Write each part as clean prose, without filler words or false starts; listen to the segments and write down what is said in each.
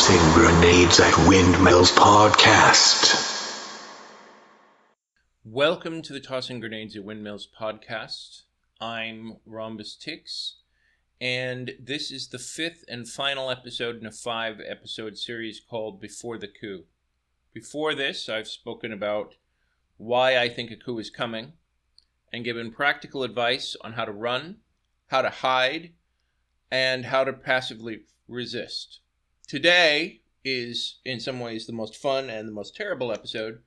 Tossing Grenades at Windmills podcast. Welcome to the Tossing Grenades at Windmills podcast. I'm Rhombus Tix, and this is the fifth and final episode in a 5-episode series called Before the Coup. Before this, I've spoken about why I think a coup is coming, and given practical advice on how to run, how to hide, and how to passively resist. Today is, in some ways, the most fun and the most terrible episode,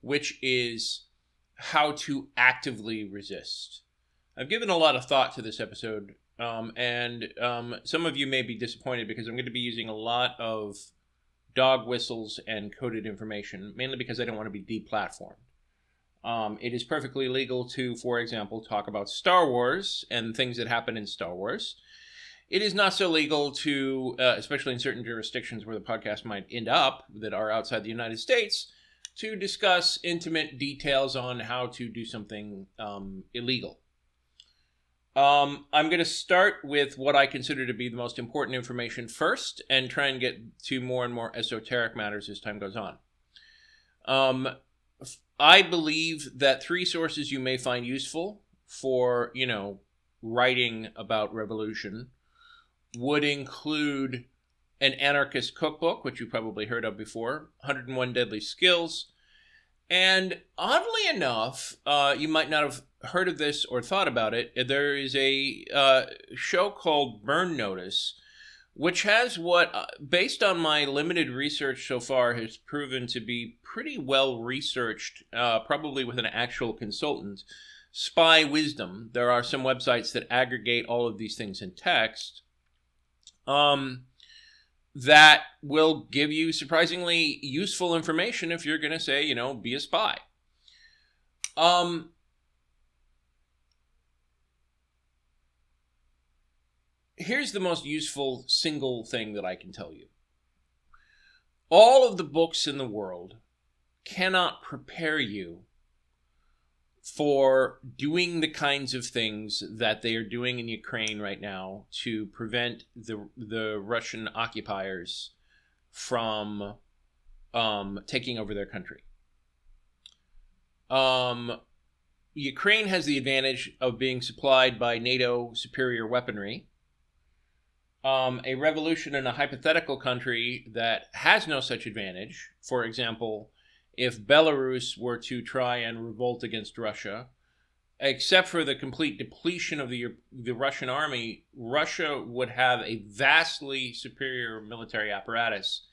which is how to actively resist. I've given a lot of thought to this episode, and some of you may be disappointed because I'm going to be using a lot of dog whistles and coded information, mainly because I don't want to be deplatformed. It is perfectly legal to, for example, talk about Star Wars and things that happen in Star Wars. It is not so legal to, especially in certain jurisdictions where the podcast might end up that are outside the United States, to discuss intimate details on how to do something illegal. I'm going to start with what I consider to be the most important information first and try and get to more and more esoteric matters as time goes on. I believe that 3 sources you may find useful for, writing about revolution would include an anarchist cookbook, which you probably heard of before, 101 Deadly Skills, and oddly enough, you might not have heard of this or thought about it. There is a show called Burn Notice, which has what, based on my limited research so far, has proven to be pretty well researched, probably with an actual consultant, spy wisdom. There are some websites that aggregate all of these things in text. That will give you surprisingly useful information if you're going to say, be a spy. Here's the most useful single thing that I can tell you. All of the books in the world cannot prepare you for doing the kinds of things that they are doing in Ukraine right now to prevent the Russian occupiers from taking over their country. Ukraine has the advantage of being supplied by NATO superior weaponry. A revolution in a hypothetical country that has no such advantage, for example, if Belarus were to try and revolt against Russia, except for the complete depletion of the Russian army, Russia would have a vastly superior military apparatus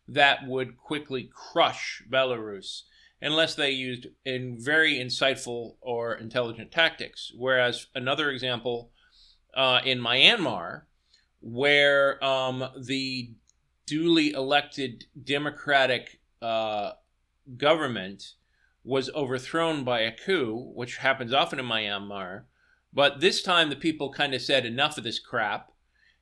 that would quickly crush Belarus unless they used very insightful or intelligent tactics. Whereas another example in Myanmar, where the duly elected democratic government was overthrown by a coup, which happens often in Myanmar, but this time the people kind of said enough of this crap,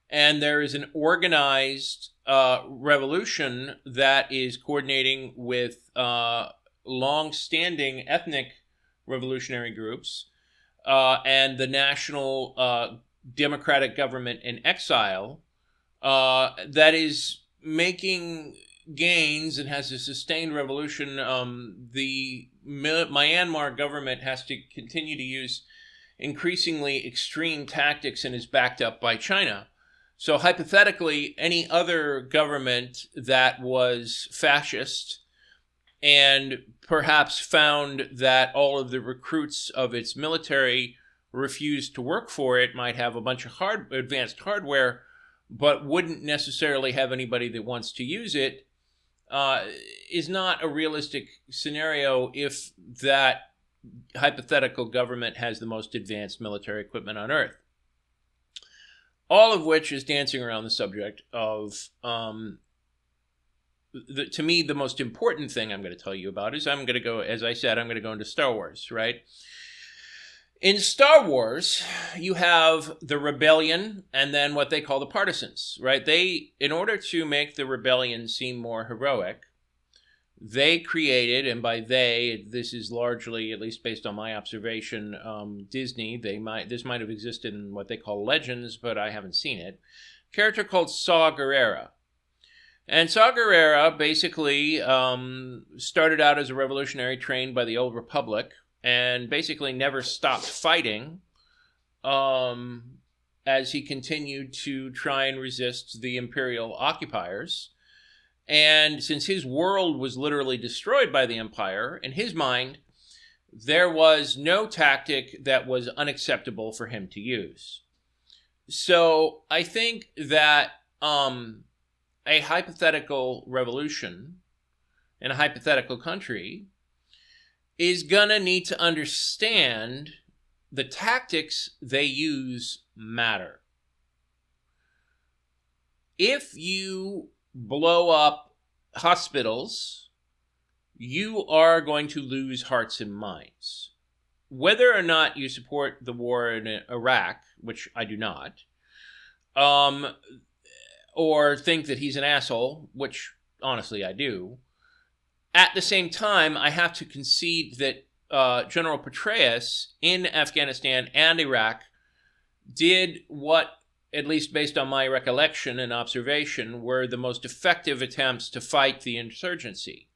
and there is an organized revolution that is coordinating with long-standing ethnic revolutionary groups and the national democratic government in exile that is making gains and has a sustained revolution. The Myanmar government has to continue to use increasingly extreme tactics and is backed up by China. So hypothetically, any other government that was fascist and perhaps found that all of the recruits of its military refused to work for it might have a bunch of advanced hardware, but wouldn't necessarily have anybody that wants to use it, is not a realistic scenario if that hypothetical government has the most advanced military equipment on Earth. All of which is dancing around the subject of, to me, the most important thing I'm going to tell you about is I'm going to go into Star Wars, right? In Star Wars, you have the rebellion and then what they call the partisans, right? In order to make the rebellion seem more heroic, they created, and by they, this is largely, at least based on my observation, Disney. This might have existed in what they call Legends, but I haven't seen it. A character called Saw Gerrera. And Saw Gerrera basically started out as a revolutionary trained by the Old Republic and basically never stopped fighting as he continued to try and resist the imperial occupiers. And since his world was literally destroyed by the empire, in his mind, there was no tactic that was unacceptable for him to use. So I think that a hypothetical revolution in a hypothetical country is gonna need to understand the tactics they use matter. If you blow up hospitals, you are going to lose hearts and minds. Whether or not you support the war in Iraq, which I do not, or think that he's an asshole, which honestly I do, at the same time, I have to concede that General Petraeus in Afghanistan and Iraq did what, at least based on my recollection and observation, were the most effective attempts to fight the insurgency.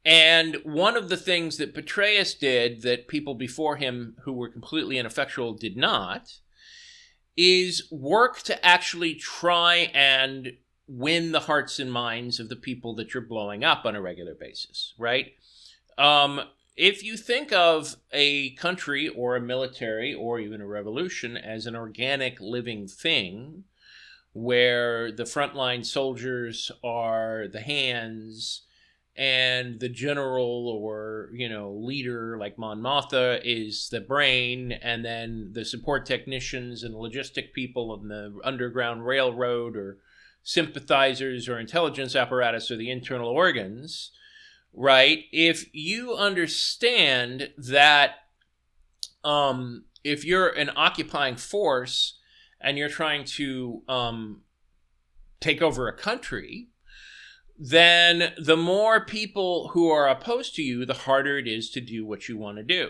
And one of the things that Petraeus did that people before him who were completely ineffectual did not is work to actually try and win the hearts and minds of the people that you're blowing up on a regular basis, right? If you think of a country or a military or even a revolution as an organic living thing where the frontline soldiers are the hands and the general or, leader like Mon Mothma is the brain, and then the support technicians and logistic people on the Underground Railroad or sympathizers or intelligence apparatus are the internal organs, right? If you understand that if you're an occupying force and you're trying to take over a country, then the more people who are opposed to you, the harder it is to do what you want to do,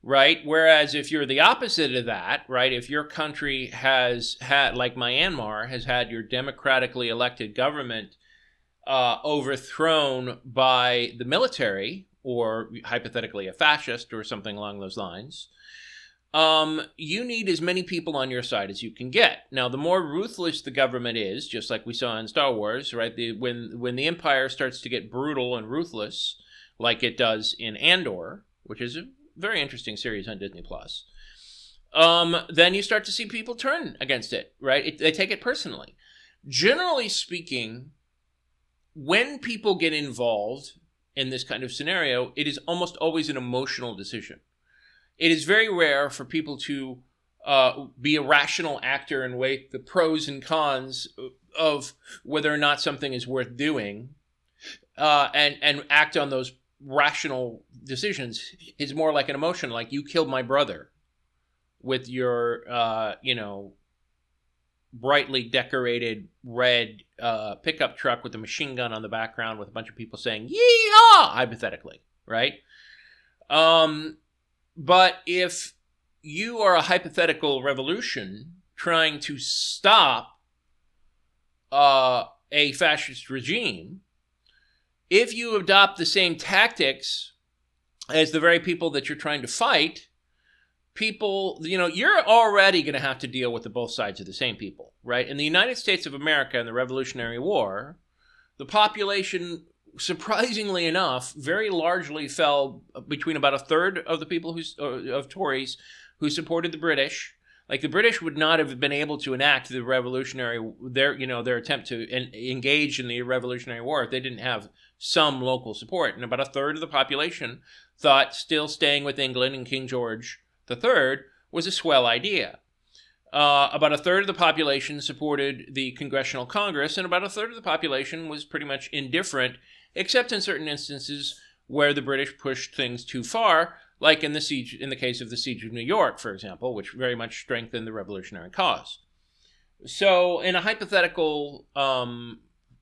right? Whereas if you're the opposite of that, right, if your country has had, like Myanmar, has had your democratically elected government overthrown by the military, or hypothetically a fascist or something along those lines, you need as many people on your side as you can get. Now, the more ruthless the government is, just like we saw in Star Wars, right? When the Empire starts to get brutal and ruthless, like it does in Andor, which is a very interesting series on Disney Plus, then you start to see people turn against it, right? They take it personally. Generally speaking, when people get involved in this kind of scenario, it is almost always an emotional decision. It is very rare for people to be a rational actor and weigh the pros and cons of whether or not something is worth doing and act on those rational decisions. It's more like an emotion, like you killed my brother with your, brightly decorated red pickup truck with a machine gun on the background with a bunch of people saying, "Yee-haw!" hypothetically, right? But if you are a hypothetical revolution trying to stop a fascist regime, if you adopt the same tactics as the very people that you're trying to fight, people, you're already going to have to deal with both sides of the same people, right? In the United States of America in the Revolutionary War, the population, surprisingly enough, very largely fell between about a third of the people of Tories who supported the British. Like, the British would not have been able to enact the their attempt to engage in the Revolutionary War if they didn't have some local support. And about a third of the population thought still staying with England and King George III was a swell idea. About a third of the population supported the Congressional Congress, and about a third of the population was pretty much indifferent, except in certain instances where the British pushed things too far, like in the case of the Siege of New York, for example, which very much strengthened the revolutionary cause. So in a hypothetical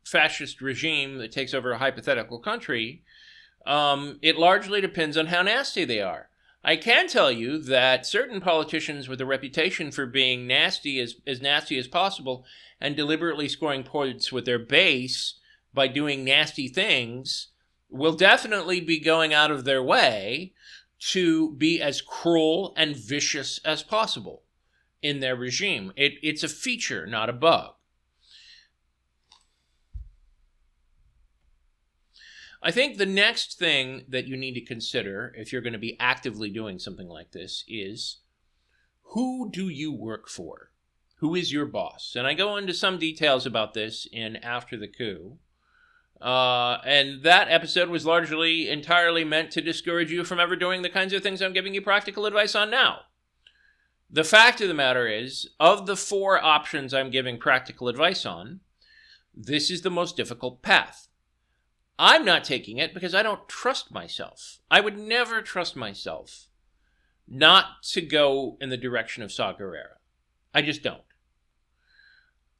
fascist regime that takes over a hypothetical country, it largely depends on how nasty they are. I can tell you that certain politicians with a reputation for being nasty, as nasty as possible, and deliberately scoring points with their base by doing nasty things will definitely be going out of their way to be as cruel and vicious as possible in their regime. It's a feature, not a bug. I think the next thing that you need to consider if you're going to be actively doing something like this is, who do you work for? Who is your boss? And I go into some details about this in After the Coup. And that episode was largely entirely meant to discourage you from ever doing the kinds of things I'm giving you practical advice on now. The fact of the matter is, of the 4 options I'm giving practical advice on, this is the most difficult path. I'm not taking it because I don't trust myself. I would never trust myself not to go in the direction of Saw Gerrera. I just don't.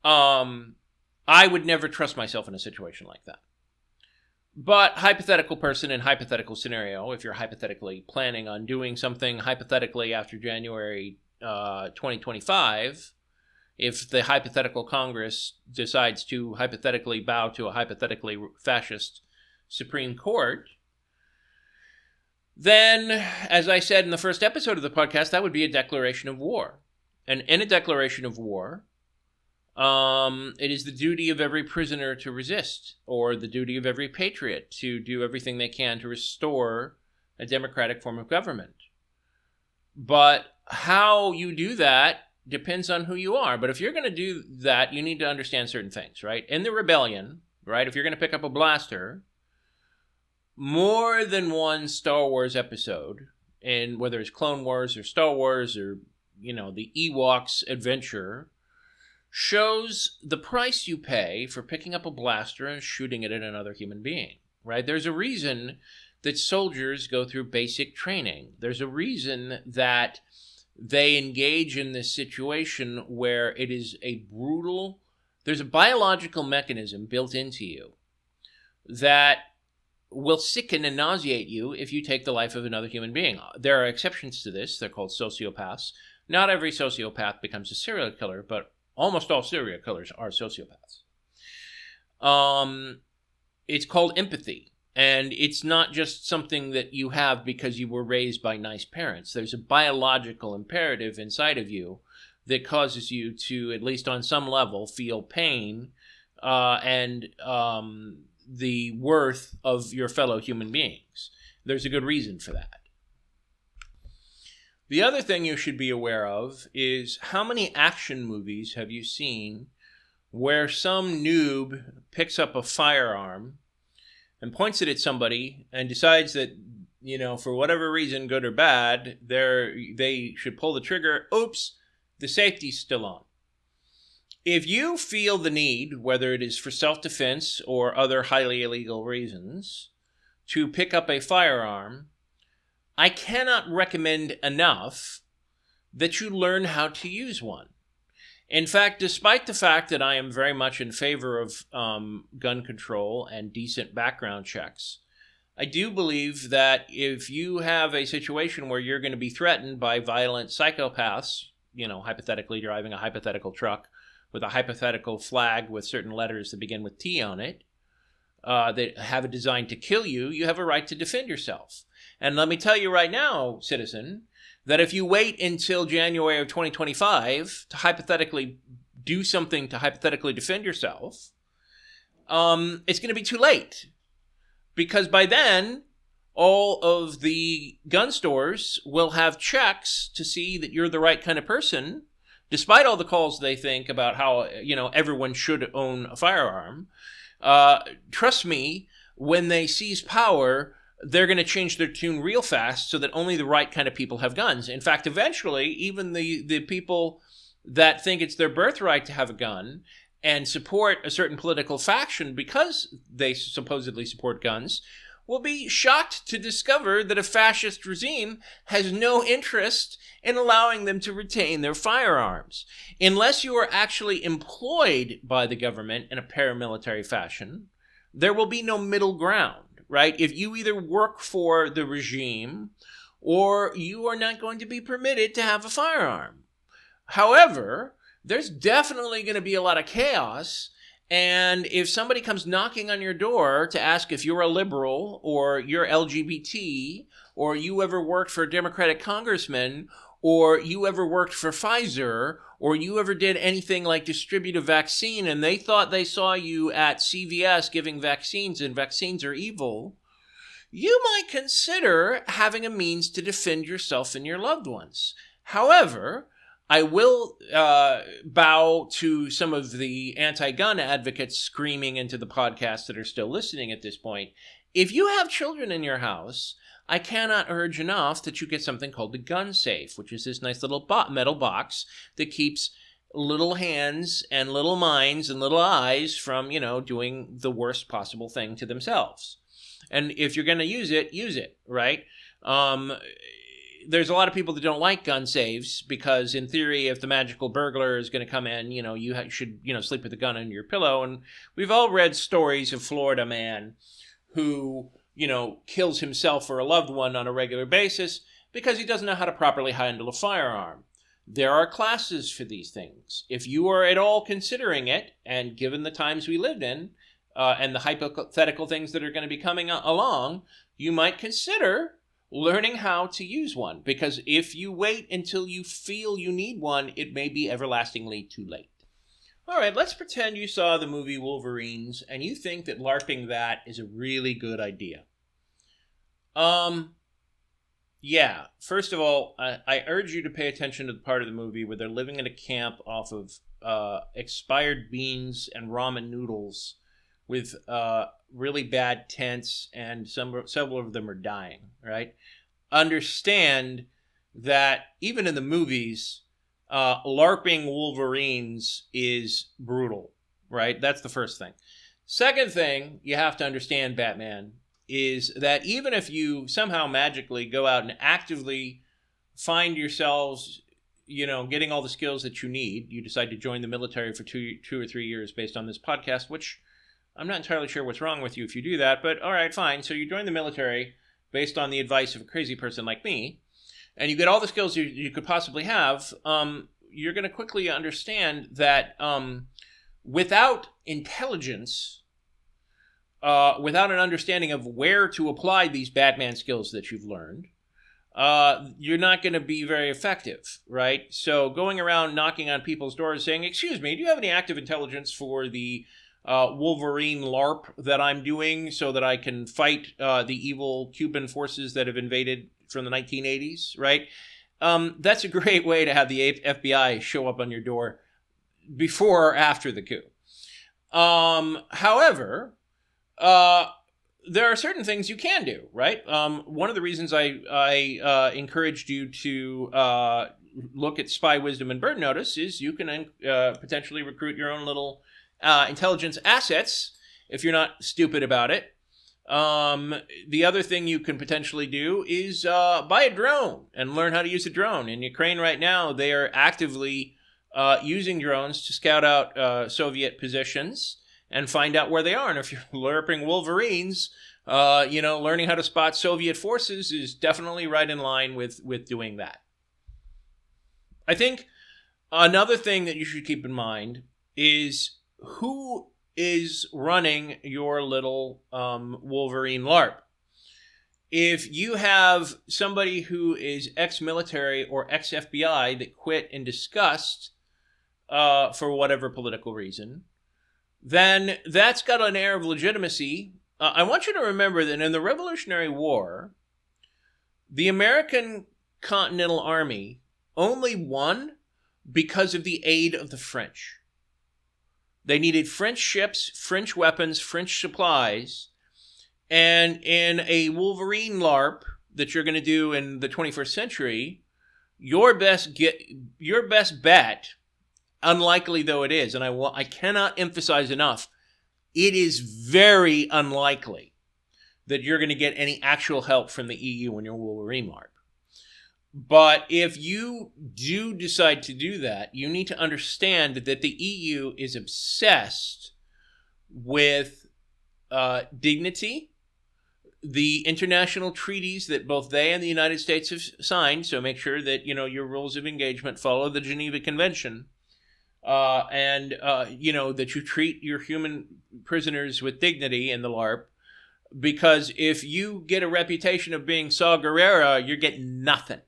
I would never trust myself in a situation like that. But hypothetical person in hypothetical scenario, if you're hypothetically planning on doing something hypothetically after January 2025, if the hypothetical Congress decides to hypothetically bow to a hypothetically fascist Supreme Court, then, as I said in the first episode of the podcast, that would be a declaration of war. And in a declaration of war, it is the duty of every prisoner to resist, or the duty of every patriot to do everything they can to restore a democratic form of government. But how you do that depends on who you are. But if you're going to do that, you need to understand certain things, right? In the rebellion, right, if you're going to pick up a blaster, more than one Star Wars episode, and whether it's Clone Wars or Star Wars or, the Ewoks adventure, shows the price you pay for picking up a blaster and shooting it at another human being, right? There's a reason that soldiers go through basic training. There's a reason that they engage in this situation where it is there's a biological mechanism built into you that will sicken and nauseate you if you take the life of another human being. There are exceptions to this. They're called sociopaths. Not every sociopath becomes a serial killer, but almost all serial killers are sociopaths. It's called empathy, and it's not just something that you have because you were raised by nice parents. There's a biological imperative inside of you that causes you to, at least on some level, feel pain and the worth of your fellow human beings. There's a good reason for that. The other thing you should be aware of is, how many action movies have you seen where some noob picks up a firearm and points it at somebody and decides that, for whatever reason, good or bad, they should pull the trigger. Oops, the safety's still on. If you feel the need, whether it is for self-defense or other highly illegal reasons, to pick up a firearm, I cannot recommend enough that you learn how to use one. In fact, despite the fact that I am very much in favor of gun control and decent background checks, I do believe that if you have a situation where you're going to be threatened by violent psychopaths, hypothetically driving a hypothetical truck with a hypothetical flag with certain letters that begin with T on it, that have a design to kill you, you have a right to defend yourself. And let me tell you right now, citizen, that if you wait until January of 2025 to hypothetically do something to hypothetically defend yourself, it's going to be too late. Because by then, all of the gun stores will have checks to see that you're the right kind of person, despite all the calls they think about how, everyone should own a firearm. Trust me, when they seize power, they're going to change their tune real fast so that only the right kind of people have guns. In fact, eventually, even the people that think it's their birthright to have a gun and support a certain political faction because they supposedly support guns will be shocked to discover that a fascist regime has no interest in allowing them to retain their firearms. Unless you are actually employed by the government in a paramilitary fashion, there will be no middle ground. Right? If you either work for the regime or you are not going to be permitted to have a firearm. However, there's definitely going to be a lot of chaos. And if somebody comes knocking on your door to ask if you're a liberal or you're LGBT or you ever worked for a Democratic congressman or you ever worked for Pfizer or you ever did anything like distribute a vaccine and they thought they saw you at CVS giving vaccines and vaccines are evil, you might consider having a means to defend yourself and your loved ones. However, I will bow to some of the anti-gun advocates screaming into the podcast that are still listening at this point. If you have children in your house, I cannot urge enough that you get something called the gun safe, which is this nice little metal box that keeps little hands and little minds and little eyes from, doing the worst possible thing to themselves. And if you're going to use it, right? There's a lot of people that don't like gun safes because, in theory, if the magical burglar is going to come in, you should, sleep with a gun under your pillow. And we've all read stories of Florida man who, kills himself or a loved one on a regular basis because he doesn't know how to properly handle a firearm. There are classes for these things. If you are at all considering it, and given the times we lived in, and the hypothetical things that are going to be coming along, you might consider learning how to use one, because if you wait until you feel you need one, it may be everlastingly too late. All right, let's pretend you saw the movie Wolverines and you think that LARPing that is a really good idea. Yeah, first of all, I urge you to pay attention to the part of the movie where they're living in a camp off of expired beans and ramen noodles with really bad tents, and several of them are dying, right? Understand that even in the movies, LARPing Wolverines is brutal, right? That's the first thing. Second thing you have to understand, Batman, is that even if you somehow magically go out and actively find yourselves, getting all the skills that you need, you decide to join the military for two or 3 years based on this podcast, which I'm not entirely sure what's wrong with you if you do that, but all right, fine. So you join the military based on the advice of a crazy person like me, and you get all the skills you could possibly have. You're going to quickly understand that without intelligence, without an understanding of where to apply these Batman skills that you've learned, you're not going to be very effective, right? So going around knocking on people's doors saying, "Excuse me, do you have any active intelligence for the Wolverine LARP that I'm doing so that I can fight the evil Cuban forces that have invaded from the 1980s, right?" That's a great way to have the FBI show up on your door before or after the coup. However, there are certain things you can do, right? One of the reasons I encouraged you to look at Spy Wisdom and Bird Notice is you can potentially recruit your own little intelligence assets if you're not stupid about it. The other thing you can potentially do is buy a drone and learn how to use a drone. In Ukraine right now, they are actively using drones to scout out Soviet positions and find out where they are. And if you're LARPing Wolverines, learning how to spot Soviet forces is definitely right in line with doing that. I think another thing that you should keep in mind is who is running your little Wolverine LARP. If you have somebody who is ex-military or ex-FBI that quit in disgust for whatever political reason, then that's got an air of legitimacy. I want you to remember that in the Revolutionary War, the American Continental Army only won because of the aid of the French. They needed French ships, French weapons, French supplies, and in a Wolverine LARP that you're going to do in the 21st century, your best bet, unlikely though it is, and I cannot emphasize enough, it is very unlikely that you're going to get any actual help from the EU in your Wolverine LARP. But if you do decide to do that, you need to understand that the EU is obsessed with dignity, the international treaties that both they and the United States have signed, so make sure that your rules of engagement follow the Geneva Convention. that you treat your human prisoners with dignity in the LARP, because if you get a reputation of being Saw Gerrera, you're getting nothing.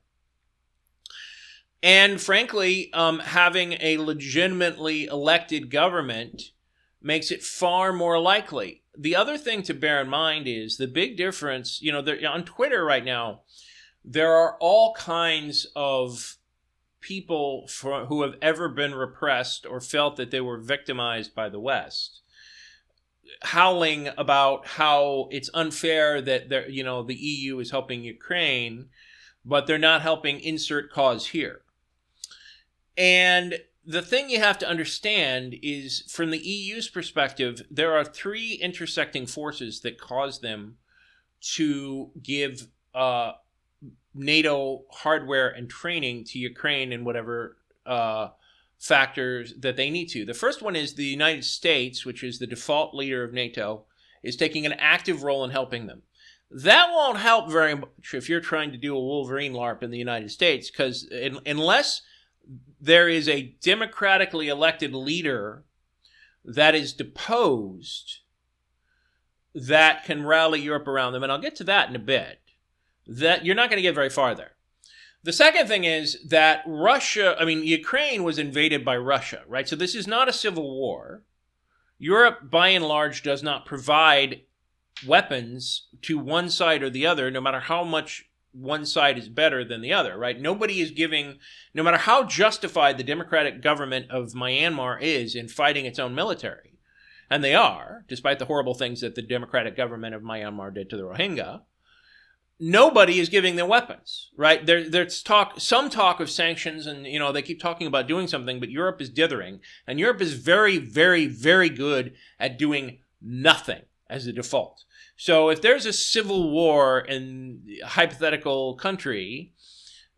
And frankly, having a legitimately elected government makes it far more likely. The other thing to bear in mind is the big difference, on Twitter right now, there are all kinds of people who have ever been repressed or felt that they were victimized by the West, howling about how it's unfair that the EU is helping Ukraine, but they're not helping insert cause here. And the thing you have to understand is, from the EU's perspective, there are three intersecting forces that cause them to give NATO hardware and training to Ukraine in whatever factors that they need to. The first one is the United States, which is the default leader of NATO, is taking an active role in helping them. That won't help very much if you're trying to do a Wolverine LARP in the United States, because unless there is a democratically elected leader that is deposed that can rally Europe around them, and I'll get to that in a bit, that you're not going to get very far there. The second thing is that Ukraine was invaded by Russia, right? So this is not a civil war. Europe, by and large, does not provide weapons to one side or the other, no matter how much one side is better than the other, right? Nobody is giving, no matter how justified the democratic government of Myanmar is in fighting its own military, and they are, despite the horrible things that the democratic government of Myanmar did to the Rohingya, nobody is giving them weapons, right? There's some talk of sanctions, and they keep talking about doing something, but Europe is dithering, and Europe is very, very, very good at doing nothing as a default. So if there's a civil war in a hypothetical country,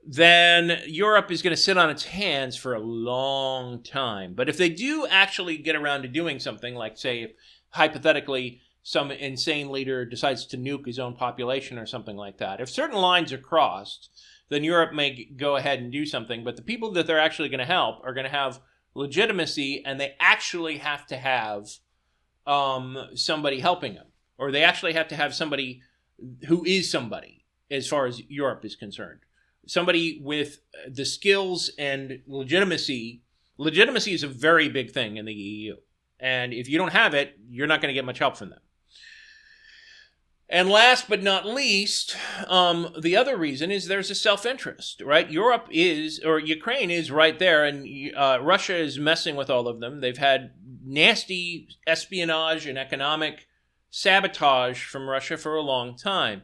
then Europe is going to sit on its hands for a long time. But if they do actually get around to doing something, like, say, if hypothetically some insane leader decides to nuke his own population or something like that, if certain lines are crossed, then Europe may go ahead and do something. But the people that they're actually going to help are going to have legitimacy, and they actually have to have somebody helping them. Or they actually have to have somebody who is somebody, as far as Europe is concerned. Somebody with the skills and legitimacy. Legitimacy is a very big thing in the EU. And if you don't have it, you're not going to get much help from them. And last but not least, the other reason is there's a self-interest, right? Ukraine is right there, and Russia is messing with all of them. They've had nasty espionage and economic sabotage from Russia for a long time.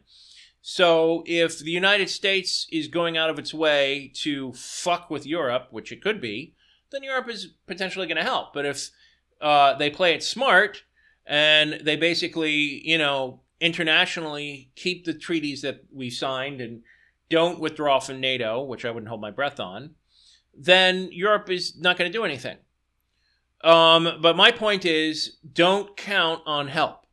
So if the United States is going out of its way to fuck with Europe, which it could be, then Europe is potentially going to help. But if they play it smart and they basically, internationally keep the treaties that we signed and don't withdraw from NATO, which I wouldn't hold my breath on, then Europe is not going to do anything. But my point is, don't count on help.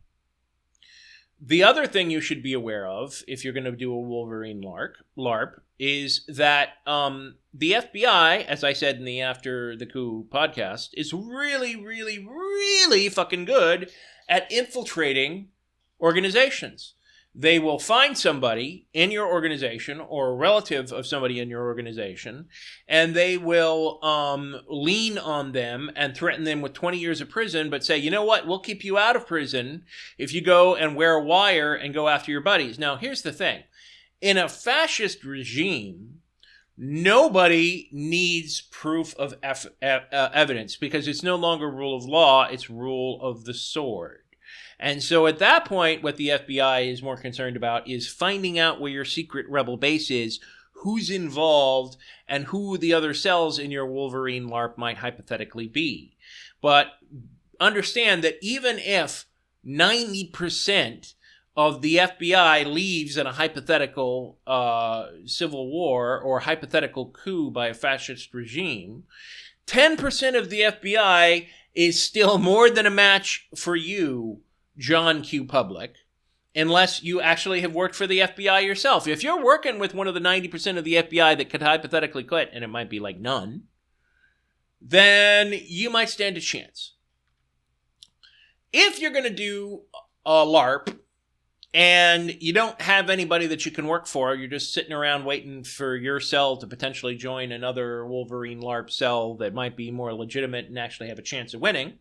The other thing you should be aware of, if you're going to do a Wolverine LARP, is that the FBI, as I said in the After the Coup podcast, is really, really, really fucking good at infiltrating organizations. They will find somebody in your organization or a relative of somebody in your organization, and they will lean on them and threaten them with 20 years of prison, but say, you know what, we'll keep you out of prison if you go and wear a wire and go after your buddies. Now, here's the thing. In a fascist regime, nobody needs proof of evidence, because it's no longer rule of law, it's rule of the sword. And so at that point, what the FBI is more concerned about is finding out where your secret rebel base is, who's involved, and who the other cells in your Wolverine LARP might hypothetically be. But understand that even if 90% of the FBI leaves in a hypothetical civil war or hypothetical coup by a fascist regime, 10% of the FBI is still more than a match for you, John Q. Public, unless you actually have worked for the FBI yourself. If you're working with one of the 90% of the FBI that could hypothetically quit, and it might be like none, then you might stand a chance. If you're going to do a LARP and you don't have anybody that you can work for, you're just sitting around waiting for your cell to potentially join another Wolverine LARP cell that might be more legitimate and actually have a chance of winning,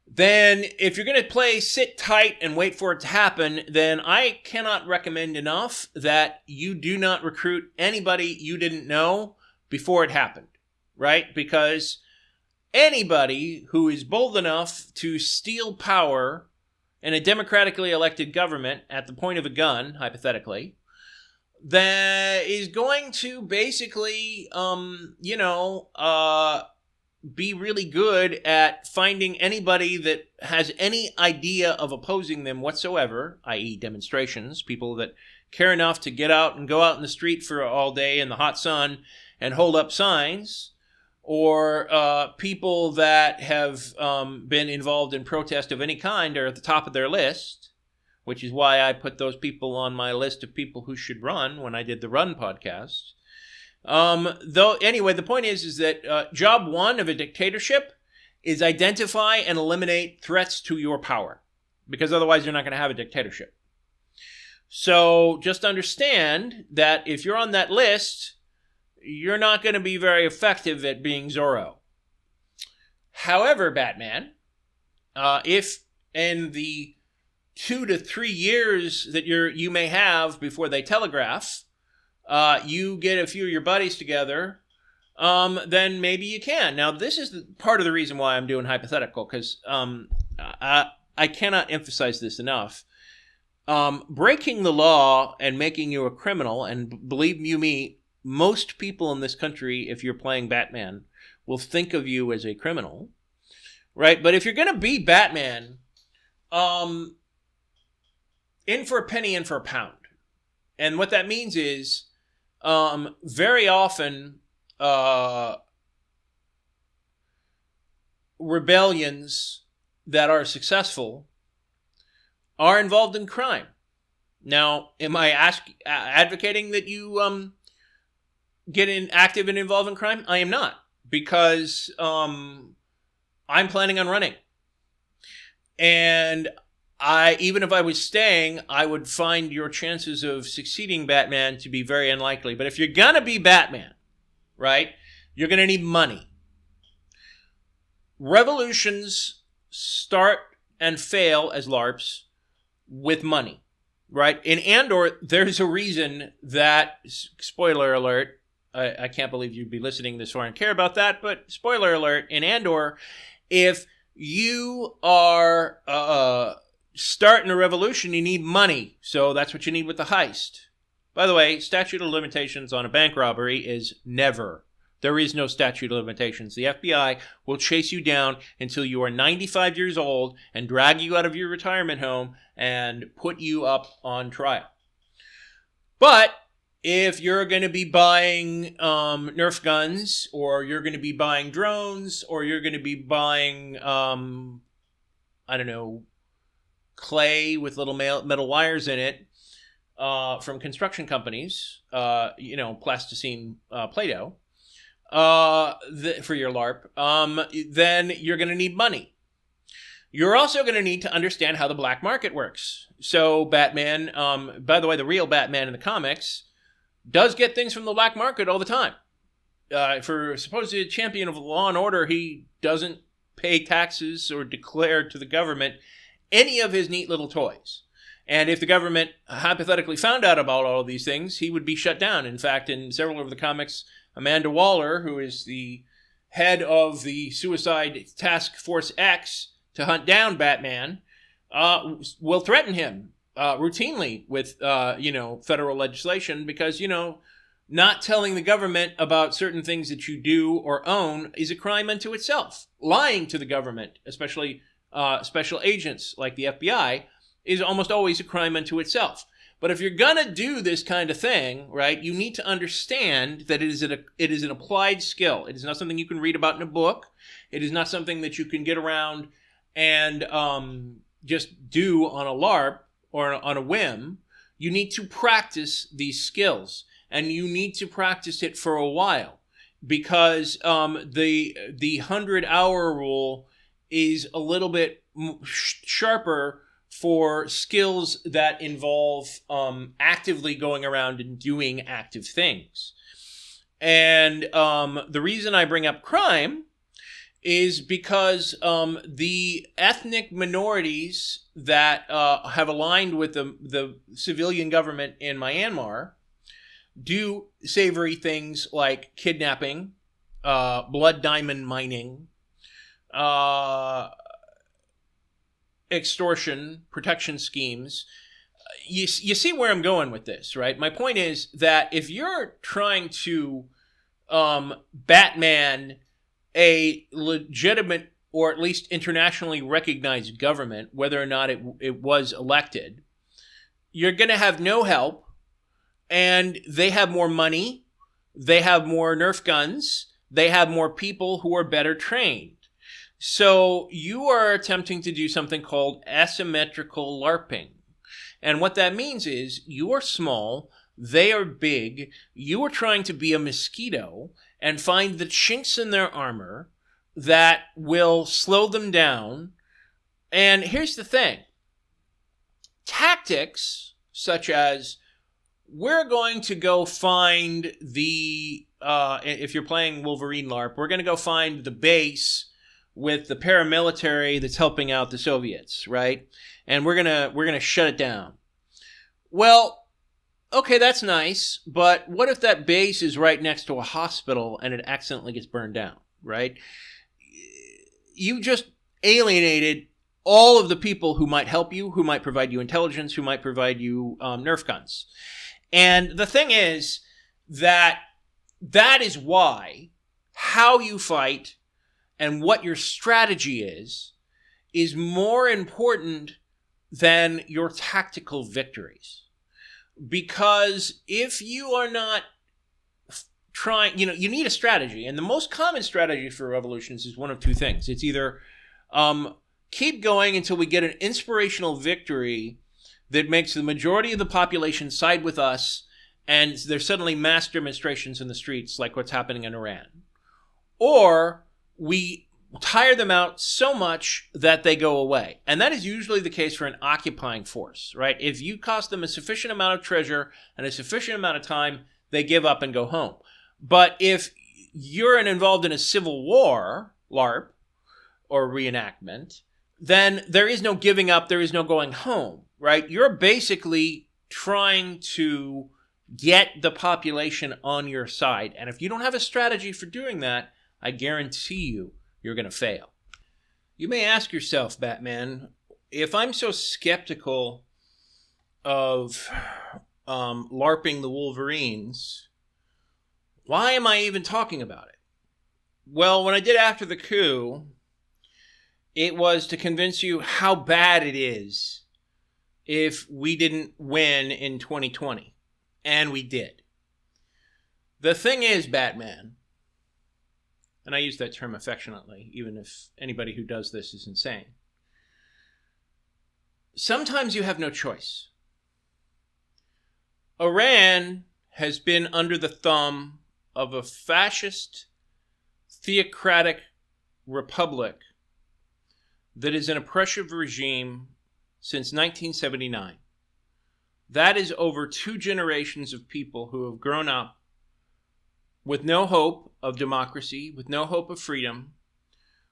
then if you're going to play sit tight and wait for it to happen, then I cannot recommend enough that you do not recruit anybody you didn't know before it happened, right? Because anybody who is bold enough to steal power in a democratically elected government at the point of a gun, hypothetically, that is going to basically, be really good at finding anybody that has any idea of opposing them whatsoever, i.e. demonstrations, people that care enough to get out and go out in the street for all day in the hot sun and hold up signs, or people that have been involved in protest of any kind are at the top of their list, which is why I put those people on my list of people who should run when I did the Run podcast. Anyway, the point is that job one of a dictatorship is identify and eliminate threats to your power, because otherwise you're not going to have a dictatorship. So just understand that if you're on that list, you're not going to be very effective at being Zorro. However, Batman, if in the 2 to 3 years that you may have before they telegraph, you get a few of your buddies together, then maybe you can. Now, this is part of the reason why I'm doing hypothetical, because I cannot emphasize this enough. Breaking the law and making you a criminal, and believe you me, most people in this country, if you're playing Batman, will think of you as a criminal, right? But if you're going to be Batman, in for a penny, in for a pound. And what that means is, very often, rebellions that are successful are involved in crime. Now, am I advocating that you get active and involved in crime? I am not, because I'm planning on running. And even if I was staying, I would find your chances of succeeding Batman to be very unlikely. But if you're going to be Batman, right, you're going to need money. Revolutions start and fail as LARPs with money, right? In Andor, there's a reason that, spoiler alert, I can't believe you'd be listening to this far and care about that, but spoiler alert, in Andor, if you are starting a revolution, you need money. So that's what you need with the heist. By the way, statute of limitations on a bank robbery is never. There is no statute of limitations. The FBI will chase you down until you are 95 years old and drag you out of your retirement home and put you up on trial. But if you're going to be buying Nerf guns, or you're going to be buying drones, or you're going to be buying, clay with little metal wires in it from construction companies, plasticine Play-Doh, for your LARP, then you're going to need money. You're also going to need to understand how the black market works. So Batman, by the way, the real Batman in the comics does get things from the black market all the time. For supposed champion of law and order, he doesn't pay taxes or declare to the government any of his neat little toys. And if the government hypothetically found out about all of these things, he would be shut down. In fact, in several of the comics, Amanda Waller, who is the head of the Suicide Task Force X to hunt down Batman, will threaten him routinely with, federal legislation because, not telling the government about certain things that you do or own is a crime unto itself. Lying to the government, especially special agents like the FBI, is almost always a crime unto itself. But if you're going to do this kind of thing, right, you need to understand that it is an applied skill. It is not something you can read about in a book. It is not something that you can get around and just do on a LARP or on a whim. You need to practice these skills, and you need to practice it for a while. because the 100-hour rule is a little bit sharper for skills that involve actively going around and doing active things. And the reason I bring up crime is because the ethnic minorities that have aligned with the civilian government in Myanmar do savory things like kidnapping, blood diamond mining, extortion, protection schemes. You see where I'm going with this, right? My point is that if you're trying to Batman a legitimate or at least internationally recognized government, whether or not it was elected, you're going to have no help, and they have more money, they have more Nerf guns, they have more people who are better trained. So you are attempting to do something called asymmetrical LARPing. And what that means is you are small, they are big, you are trying to be a mosquito and find the chinks in their armor that will slow them down. And here's the thing. Tactics such as we're going to go find if you're playing Wolverine LARP, we're going to go find the base with the paramilitary that's helping out the Soviets, right? And we're gonna shut it down. Well, okay, that's nice, but what if that base is right next to a hospital and it accidentally gets burned down, right? You just alienated all of the people who might help you, who might provide you intelligence, who might provide you Nerf guns. And the thing is that is why how you fight and what your strategy is more important than your tactical victories. Because if you are not trying, you need a strategy. And the most common strategy for revolutions is one of two things. It's either keep going until we get an inspirational victory that makes the majority of the population side with us, and there's suddenly mass demonstrations in the streets like what's happening in Iran. Or we tire them out so much that they go away. And that is usually the case for an occupying force, right? If you cost them a sufficient amount of treasure and a sufficient amount of time, they give up and go home. But if you're involved in a civil war, LARP, or reenactment, then there is no giving up, there is no going home, right? You're basically trying to get the population on your side. And if you don't have a strategy for doing that, I guarantee you're going to fail. You may ask yourself, Batman, if I'm so skeptical of LARPing the Wolverines, why am I even talking about it? Well, when I did after the coup, it was to convince you how bad it is if we didn't win in 2020. And we did. The thing is, Batman, and I use that term affectionately, even if anybody who does this is insane, sometimes you have no choice. Iran has been under the thumb of a fascist, theocratic republic that is an oppressive regime since 1979. That is over 2 generations of people who have grown up with no hope of democracy, with no hope of freedom,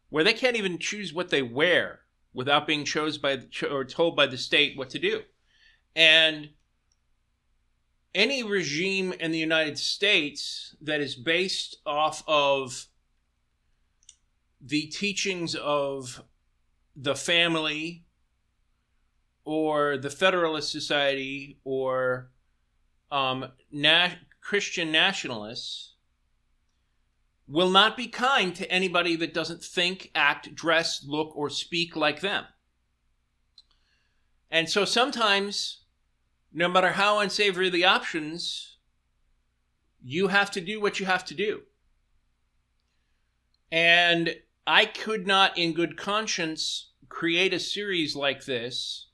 where they can't even choose what they wear without being told by the state what to do. And any regime in the United States that is based off of the teachings of the family or the Federalist Society or Christian nationalists will not be kind to anybody that doesn't think, act, dress, look, or speak like them. And so sometimes, no matter how unsavory the options, you have to do what you have to do. And I could not, in good conscience, create a series like this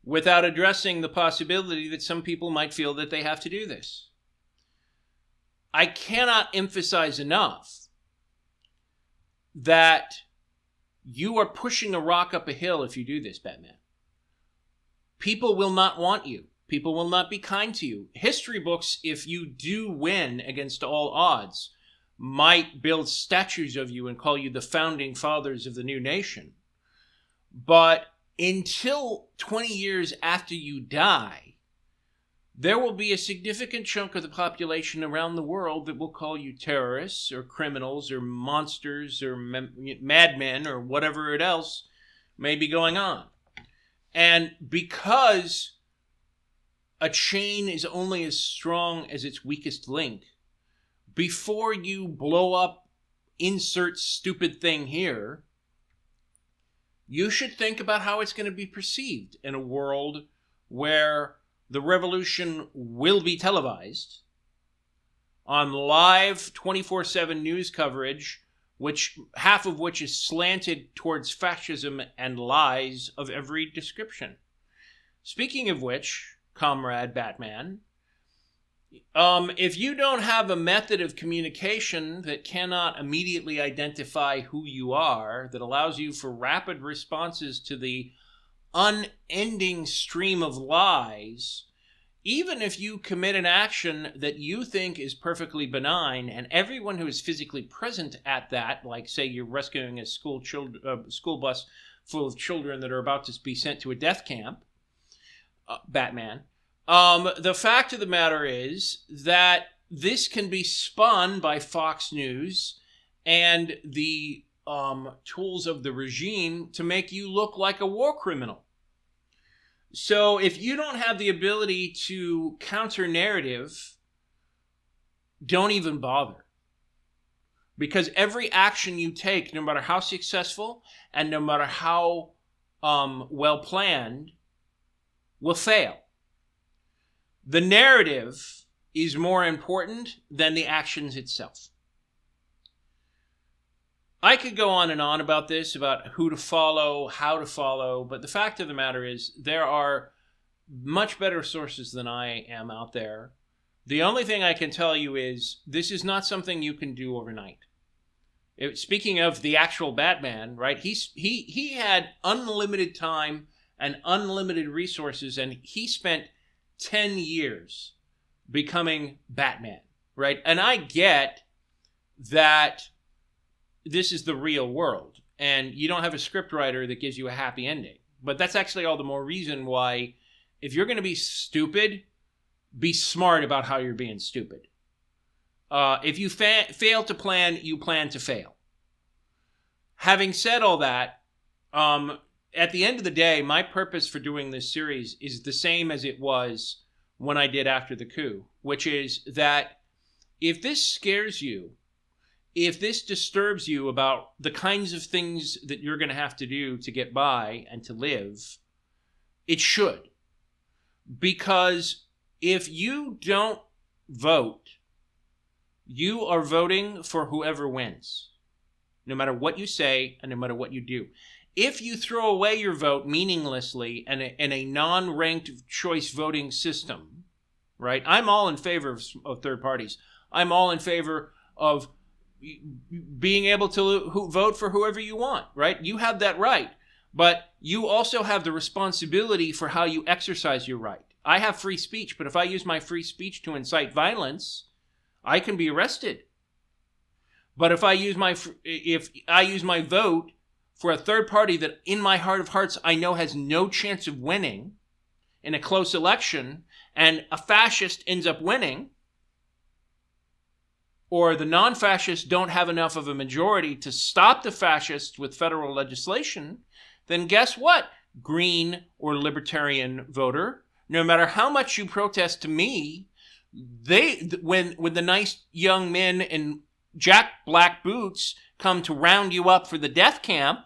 without addressing the possibility that some people might feel that they have to do this. I cannot emphasize enough that you are pushing a rock up a hill if you do this, Batman. People will not want you. People will not be kind to you. History books, if you do win against all odds, might build statues of you and call you the founding fathers of the new nation. But until 20 years after you die, there will be a significant chunk of the population around the world that will call you terrorists or criminals or monsters or madmen or whatever else may be going on. And because a chain is only as strong as its weakest link, before you blow up insert stupid thing here, you should think about how it's going to be perceived in a world where the revolution will be televised on live 24/7 news coverage, which half of which is slanted towards fascism and lies of every description. Speaking of which, Comrade Batman, if you don't have a method of communication that cannot immediately identify who you are, that allows you for rapid responses to the unending stream of lies, even if you commit an action that you think is perfectly benign, and everyone who is physically present at that, like say you're rescuing a school bus full of children that are about to be sent to a death camp, Batman, the fact of the matter is that this can be spun by Fox News and the tools of the regime to make you look like a war criminal. So if you don't have the ability to counter narrative, don't even bother. Because every action you take, no matter how successful and no matter how well planned, will fail. The narrative is more important than the actions itself. I could go on and on about this, about who to follow, how to follow, but the fact of the matter is there are much better sources than I am out there. The only thing I can tell you is this is not something you can do overnight. Speaking of the actual Batman, right? He had unlimited time and unlimited resources, and he spent 10 years becoming Batman, right? And I get that this is the real world, and you don't have a scriptwriter that gives you a happy ending. But that's actually all the more reason why, if you're going to be stupid, be smart about how you're being stupid. If you fail to plan, you plan to fail. Having said all that, at the end of the day, my purpose for doing this series is the same as it was when I did after the coup, which is that if this scares you, if this disturbs you about the kinds of things that you're going to have to do to get by and to live, it should. Because if you don't vote, you are voting for whoever wins, no matter what you say and no matter what you do. If you throw away your vote meaninglessly in a non-ranked choice voting system, right? I'm all in favor of third parties. I'm all in favor of being able to vote for whoever you want, right? You have that right. But you also have the responsibility for how you exercise your right. I have free speech, but if I use my free speech to incite violence, I can be arrested. But if I use my vote for a third party that in my heart of hearts I know has no chance of winning in a close election, and a fascist ends up winning, or the non-fascists don't have enough of a majority to stop the fascists with federal legislation, then guess what, green or libertarian voter? No matter how much you protest to me, when the nice young men in Jack Black boots come to round you up for the death camp,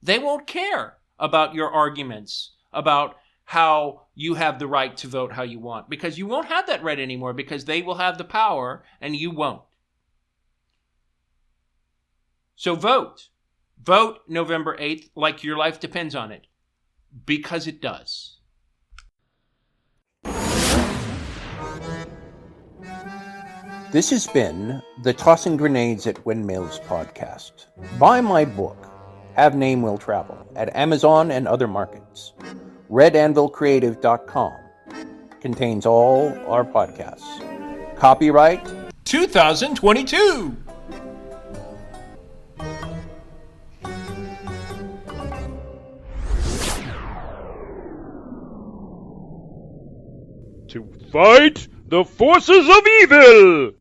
they won't care about your arguments about how you have the right to vote how you want, because you won't have that right anymore, because they will have the power and you won't. So vote. Vote November 8th like your life depends on it, because it does. This has been the Tossing Grenades at Windmills podcast. Buy my book, Have Name Will Travel, at Amazon and other markets. RedAnvilCreative.com contains all our podcasts. Copyright 2022! To fight the forces of evil!